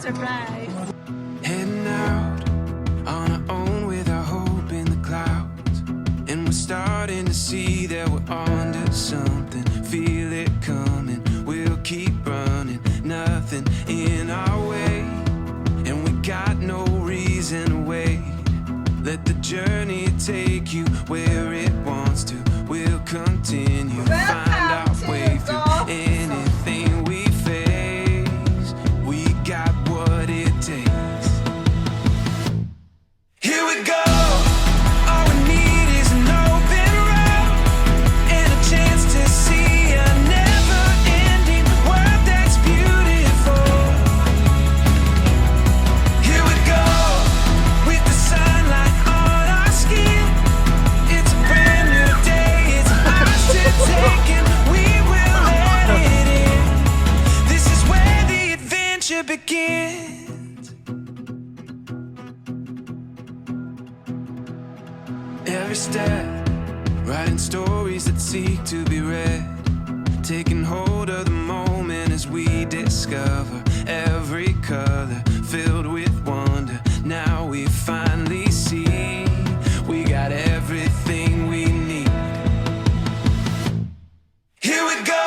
Surprise. Heading out on our own with our hope in the clouds, and we're starting to see that we're onto something. Feel it coming, we'll keep running, nothing in our way, and we got no reason to wait. Let the journey take you where it wants to. We'll continue, find our way through anything we face. We got what it takes. Here we go. All we need is an open road and a chance to see a never-ending world that's beautiful. Here we go, with the sunlight on our skin. It's a brand new day, it's ours to take, and we will let it in. This is where the adventure begins. Every step, writing stories that seek to be read, taking hold of the moment as we discover every color filled with wonder. Now we finally see we got everything we need. Here we go.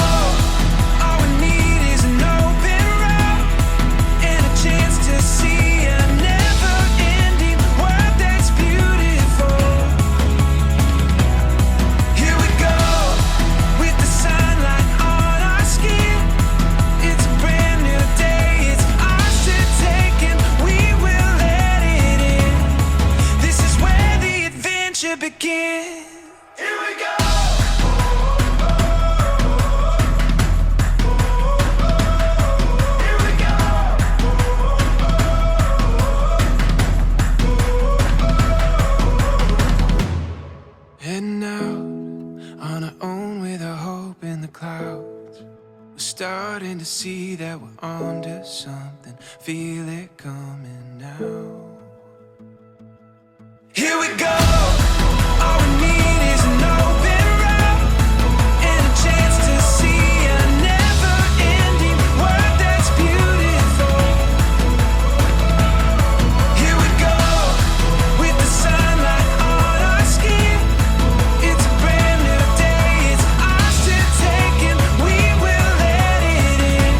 All we need is an open road and a chance to see a never-ending world that's beautiful. Here we go, with the sunlight on our skin. It's a brand new day, it's ours to take, and we will let it in. This is where the adventure begins. Here we go. Here we go. Heading out on our own with our hope in the clouds. We're starting to see that we're onto something. Feel it coming now. Here we go. All we need is an open road and a chance to see a never-ending world that's beautiful. Here we go, with the sunlight on our skin. It's a brand new day, it's ours to take, and we will let it in.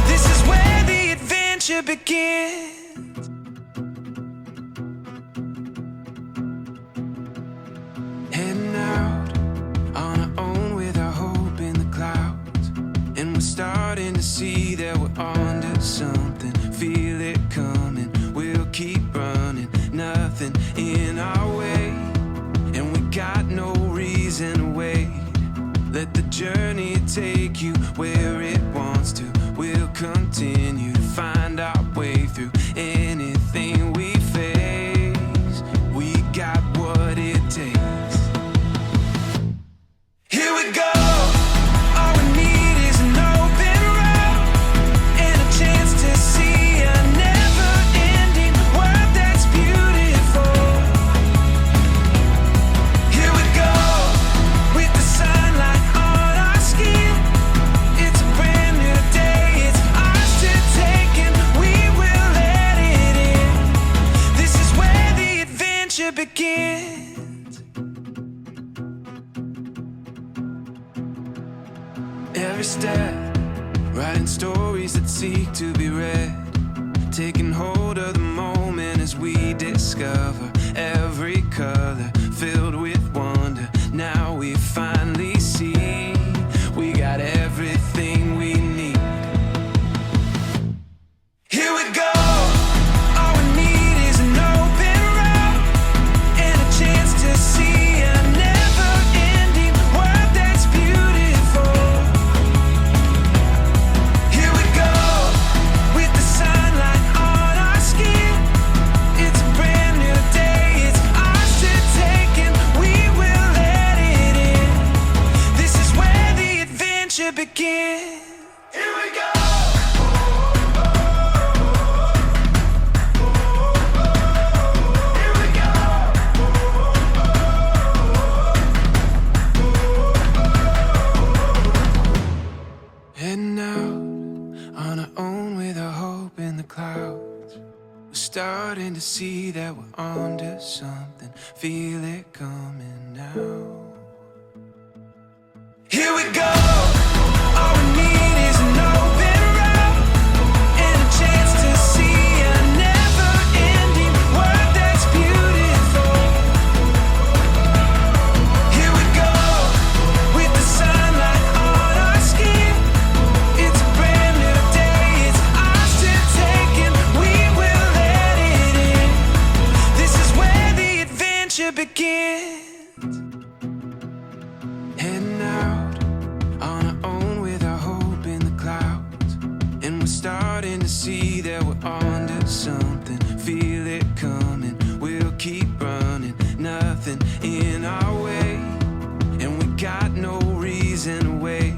This is where the adventure begins. Heading out on our own with our hope in the clouds, and we're starting to see that we're onto something. Feel it coming, we'll keep running, nothing in our way, and we got no reason to wait. Let the journey take you where it wants to. We'll continue to find our way through anything we face. We got what it takes. Here we go. All we need is an open road and a chance to see a never-ending world that's beautiful. Here we go, with the sunlight on our skin. It's a brand new day, it's ours to take, and we will let it in. This is where the adventure begins. Every step, writing stories that seek to be read, taking hold of the moment as we discover every color filled with wonder. Now we finally see we got everything we need. Here we go. All we need is an open road and a chance to see a never-ending world that's beautiful. Here we go, with the sunlight on our skin. It's a brand new day, Heading out on our own with our hope in the clouds. We're starting to see that we're onto something. Feel it coming now. Here we go. All we need is an open route and a chance to see a never-ending world that's beautiful. Here we go with the sunlight on our skin. It's a brand new day. It's ours to take and we will let it in. This is where the adventure begins. Heading out on our own with our hope in the clouds, and we're starting to see that we're onto something. Feel it coming, we'll keep running, nothing in our way, and we got no reason to wait.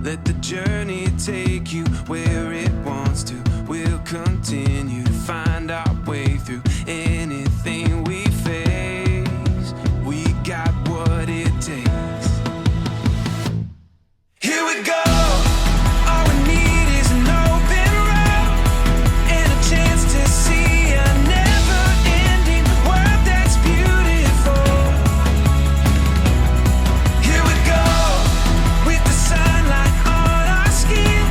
Let the journey take you where it wants to. We'll continue to find our way through anything we face. We got what it takes. Here we go. All we need is an open route and a chance to see a never-ending world that's beautiful. Here we go with the sunlight on our skin.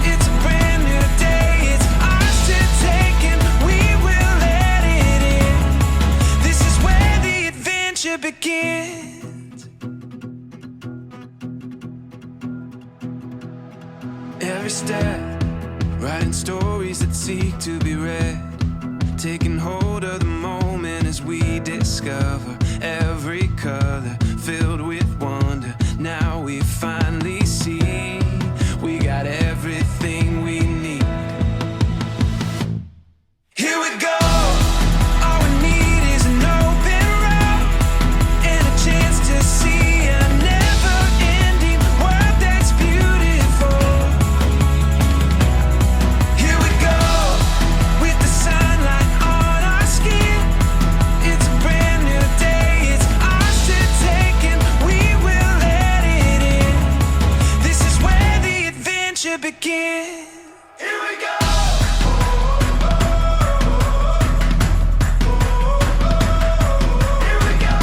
It's a brand new day. It's ours to take and we will let it in. This is where the adventure begins. Every step, writing stories that seek to be read, taking hold of the moment as we discover every color filled with wonder. Now we finally see we got everything we need. Here we go. All we need is an open route and a chance to see a never-ending world that's beautiful. Here we go with the sunlight on our skin. It's a brand new day. It's ours to take and we will let it in. This is where the adventure begins. Here we go. Here we go.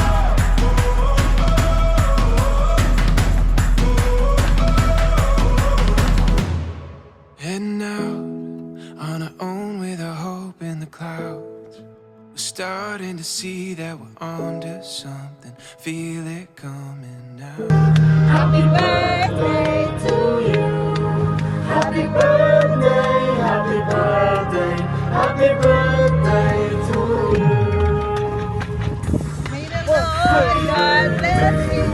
Heading out on our own with our hope in the clouds. We're starting to see that we're onto something. Feel it coming now. Happy birthday to you. Happy birthday, happy birthday, happy birthday to you. May the Lord God bless you.